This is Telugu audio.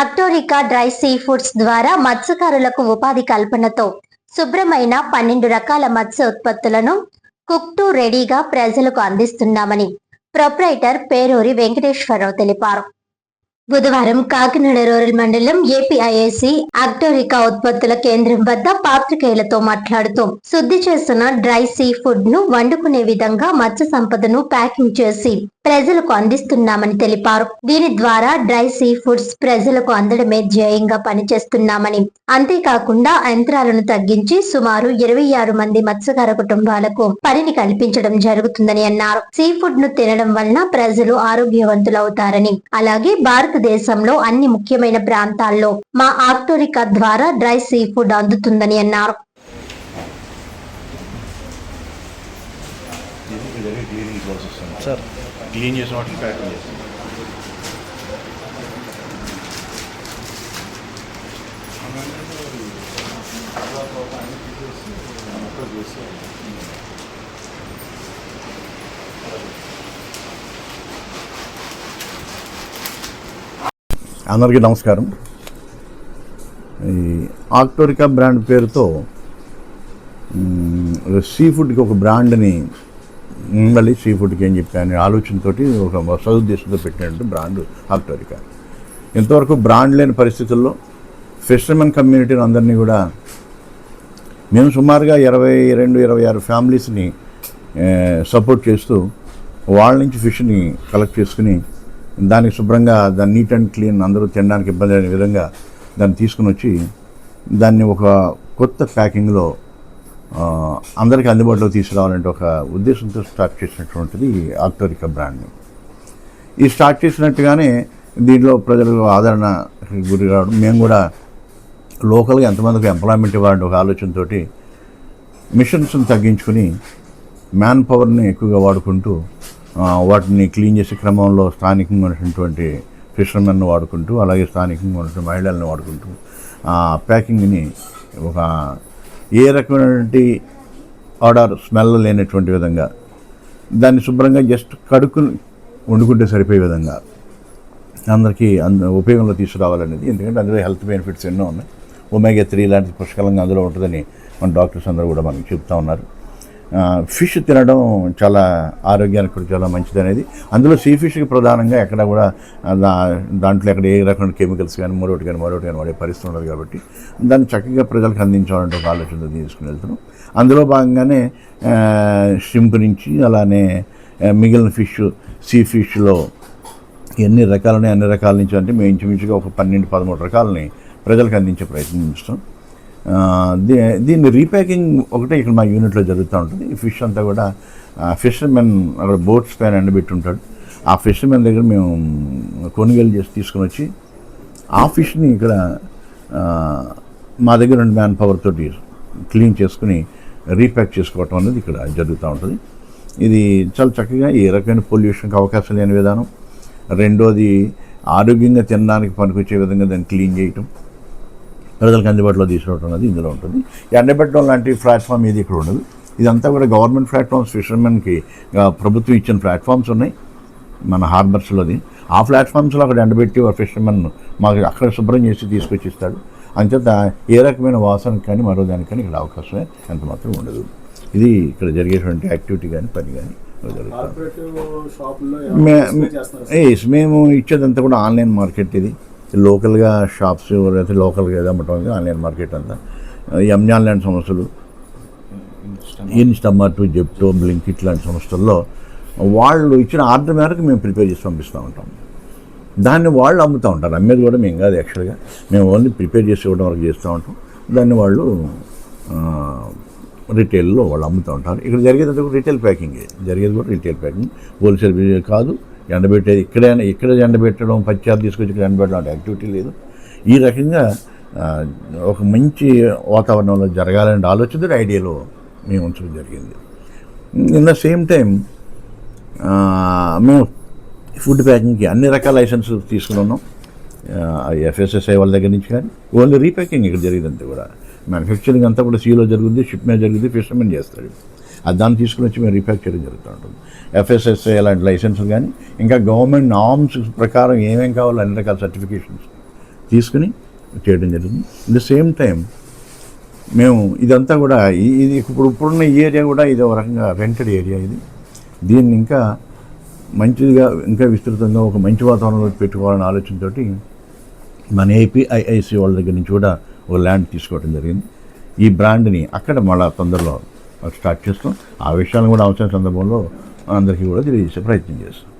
అక్టోరికా డ్రై సీ ఫుడ్స్ ద్వారా మత్స్యకారులకు ఉపాధి కల్పనతో శుభ్రమైన 12 రకాల మత్స్య ఉత్పత్తులను కుక్ టు రెడీగా ప్రజలకు అందిస్తున్నామని ప్రొప్రైటర్ పేరూరి వెంకటేశ్వరరావు తెలిపారు. బుధవారం కాకినాడ రూరల్ మండలం ఏపీఐఐసి అక్టోరికా ఉత్పత్తుల కేంద్రం వద్ద పాత్రికేయులతో మాట్లాడుతూ శుద్ధి చేసిన డ్రై సీ ఫుడ్ ను వండుకునే విధంగా మత్స్య సంపదను ప్యాకింగ్ చేసి ప్రజలకు అందిస్తున్నామని తెలిపారు. దీని ద్వారా డ్రై సీ ఫుడ్స్ ప్రజలకు అందడమే ధ్యేయంగా పనిచేస్తున్నామని, అంతేకాకుండా యంత్రాలను తగ్గించి సుమారు 26 మంది మత్స్యకార కుటుంబాలకు పనిని కల్పించడం జరుగుతుందని అన్నారు. సీ ఫుడ్ ను తినడం వలన ప్రజలు ఆరోగ్యవంతులవుతారని, అలాగే భారతదేశంలో అన్ని ముఖ్యమైన ప్రాంతాల్లో మా అక్టోరికా ద్వారా డ్రై సీ ఫుడ్ అందుతుందని అన్నారు. క్లీన్ చేసిన వాటిని ప్యాకింగ్ చేస్తాం. అందరికీ నమస్కారం. ఈ అక్టోరికా బ్రాండ్ పేరుతో సీ ఫుడ్కి ఒక బ్రాండ్ని మళ్ళీ సీ ఫుడ్కి ఏం చెప్పాను ఆలోచనతో ఒక సదుద్దేశంతో పెట్టినట్టు బ్రాండ్ అక్టోరికా. ఇంతవరకు బ్రాండ్ లేని పరిస్థితుల్లో ఫిషర్మెన్ కమ్యూనిటీని అందరినీ కూడా మేము సుమారుగా 22-26 ఫ్యామిలీస్ని సపోర్ట్ చేస్తూ వాళ్ళ నుంచి ఫిష్ని కలెక్ట్ చేసుకుని దానికి శుభ్రంగా దాన్ని నీట్ అండ్ క్లీన్ అందరూ తినడానికి ఇబ్బంది అయిన విధంగా దాన్ని తీసుకుని వచ్చి దాన్ని ఒక కొత్త ప్యాకింగ్లో అందరికీ అందుబాటులో తీసుకురావాలంటే ఒక ఉద్దేశంతో స్టార్ట్ చేసినటువంటిది అక్టోరికా బ్రాండ్ని. ఈ స్టార్ట్ చేసినట్టుగానే దీంట్లో ప్రజలు ఆదరణ గురి రావడం, మేము కూడా లోకల్గా ఎంతమందికి ఎంప్లాయ్మెంట్ ఇవ్వాలంటే ఒక ఆలోచనతో మిషన్స్ని తగ్గించుకుని మ్యాన్ పవర్ని ఎక్కువగా వాడుకుంటూ వాటిని క్లీన్ చేసే క్రమంలో స్థానికంగా ఉన్నటువంటి ఫిషర్మెన్ వాడుకుంటూ, అలాగే స్థానికంగా ఉన్నటువంటి మహిళలను వాడుకుంటూ ప్యాకింగ్ని ఒక ఏ రకమైనటువంటి ఆర్డర్ స్మెల్ లేనటువంటి విధంగా దాన్ని శుభ్రంగా జస్ట్ కడుక్కుని వండుకుంటే సరిపోయే విధంగా అందరికీ ఉపయోగంలో తీసుకురావాలనేది. ఎందుకంటే అందులో హెల్త్ బెనిఫిట్స్ ఎన్నో ఉన్నాయి. ఒమేగా 3 లాంటి పుష్కలంగా అందులో ఉంటుందని మన డాక్టర్స్ అందరూ కూడా మనకు చెప్తూ ఉన్నారు. ఫిష్ తినడం చాలా ఆరోగ్యానికి కూడా చాలా మంచిది అనేది. అందులో సీ ఫిష్కి ప్రధానంగా ఎక్కడ కూడా దాంట్లో ఎక్కడ ఏ రకమైన కెమికల్స్ కానీ మరొకటి కానీ వాడే పరిస్థితి ఉండదు. కాబట్టి దాన్ని చక్కగా ప్రజలకు అందించాలంటే ఒక ఆలోచనతో తీసుకుని వెళ్తున్నాం. అందులో భాగంగానే షింప్ నుంచి అలానే మిగిలిన ఫిష్, సీ ఫిష్లో ఎన్ని రకాలని అన్ని రకాల నుంచి అంటే మేము ఇంచుమించుగా ఒక 12-13 రకాలని ప్రజలకు అందించే ప్రయత్నం చేస్తాం. దీన్ని రీప్యాకింగ్ ఒకటే ఇక్కడ మా యూనిట్లో జరుగుతూ ఉంటుంది. ఈ ఫిష్ అంతా కూడా ఫిషర్మెన్ అక్కడ బోట్స్ పైన ఎండబెట్టి ఉంటాడు. ఆ ఫిషర్మెన్ దగ్గర మేము కొనుగోలు చేసి తీసుకుని వచ్చి ఆ ఫిష్ని ఇక్కడ మా దగ్గర ఉన్న మ్యాన్ పవర్ తోటి క్లీన్ చేసుకుని రీప్యాక్ చేసుకోవటం అనేది ఇక్కడ జరుగుతూ ఉంటుంది. ఇది చాలా చక్కగా ఏ రకమైన పొల్యూషన్కి అవకాశం లేని విధానం. రెండోది ఆరోగ్యంగా తినడానికి పనికొచ్చే విధంగా దాన్ని క్లీన్ చేయటం, ప్రజలకు అందుబాటులో తీసుకురావడం అనేది ఇందులో ఉంటుంది. ఎండబెట్టడం లాంటి ప్లాట్ఫామ్ ఇది ఇక్కడ ఉండదు. ఇదంతా కూడా గవర్నమెంట్ ప్లాట్ఫామ్స్, ఫిషర్మెన్కి ప్రభుత్వం ఇచ్చిన ప్లాట్ఫామ్స్ ఉన్నాయి మన హార్బర్స్లోది. ఆ ప్లాట్ఫామ్స్లో అక్కడ ఎండబెట్టి ఫిషర్మెన్ మాకు అక్కడ శుభ్రం చేసి తీసుకొచ్చి ఇస్తాడు. అంచేత ఏ రకమైన వాసనకి కానీ మరో దానికి కానీ ఇక్కడ అవకాశమే ఎంత మాత్రం ఉండదు. ఇది ఇక్కడ జరిగేటువంటి యాక్టివిటీ కానీ పని కానీ మేము ఇచ్చేదంతా కూడా ఆన్లైన్ మార్కెట్. ఇది లోకల్గా షాప్స్ లేకపోతే లోకల్గా ఏదో అమ్మటం ఆన్లైన్ మార్కెట్ అంతా. ఎంజాన్ లాంటి సంస్థలు, ఇన్స్టామార్ట్, జెప్టో, బ్లింకిట్ లాంటి సంస్థల్లో వాళ్ళు ఇచ్చిన ఆర్డర్ మేరకు మేము ప్రిపేర్ చేసి పంపిస్తూ ఉంటాం. దాన్ని వాళ్ళు అమ్ముతూ ఉంటారు. అమ్మేది కూడా మేము కాదు, యాక్చువల్గా మేము ఓన్లీ ప్రిపేర్ చేసి ఇవ్వడం వరకు చేస్తూ ఉంటాం. దాన్ని వాళ్ళు రిటైల్లో వాళ్ళు అమ్ముతూ ఉంటారు. ఇక్కడ జరిగేది రిటైల్ ప్యాకింగే, జరిగేది కూడా రిటైల్ ప్యాకింగ్, హోల్సేల్ కాదు. ఎండబెట్టేది ఇక్కడ ఎండబెట్టడం, పచ్చారు తీసుకొచ్చి ఇక్కడ ఎండబెట్టడం అంటే యాక్టివిటీ లేదు. ఈ రకంగా ఒక మంచి వాతావరణంలో జరగాలనే ఆలోచన ఐడియాలో మేము ఉంచడం జరిగింది. ఇన్ ద సేమ్ టైం మేము ఫుడ్ ప్యాకింగ్కి అన్ని రకాల లైసెన్స్ తీసుకుని ఉన్నాం. FSSAI వాళ్ళ దగ్గర నుంచి కానీ ఓన్లీ రీప్యాకింగ్ ఇక్కడ జరిగిందంతా కూడా. మ్యానుఫ్యాక్చరింగ్ అంతా కూడా సీలో జరుగుతుంది, షిప్ మీద జరుగుతుంది, ఫిషర్మెన్ చేస్తాడు. దాన్ని తీసుకుని వచ్చి మేము రీప్యాక్ చేయడం జరుగుతూ ఉంటుంది. FSSAI అలాంటి లైసెన్సులు కానీ ఇంకా గవర్నమెంట్ నార్మ్స్ ప్రకారం ఏమేం కావాలో అన్ని రకాల సర్టిఫికేషన్స్ తీసుకుని చేయడం జరిగింది. ఇట్ ద సేమ్ టైం మేము ఇదంతా కూడా ఇది ఇప్పుడున్న ఈ ఏరియా కూడా ఇది ఒక రకంగా రెంటెడ్ ఏరియా. దీన్ని ఇంకా మంచిగా ఇంకా విస్తృతంగా ఒక మంచి వాతావరణంలో పెట్టుకోవాలనే ఆలోచనతోటి మన ఏపీఐఐసి వాళ్ళ దగ్గర నుంచి కూడా ఒక ల్యాండ్ తీసుకోవడం జరిగింది. ఈ బ్రాండ్ని అక్కడ మళ్ళీ తొందరలో స్టార్ట్ చేస్తాం. ఆ విషయాలను కూడా అవసరం సందర్భంలో అందరికీ కూడా తెలియజేసే ప్రయత్నం చేస్తాం.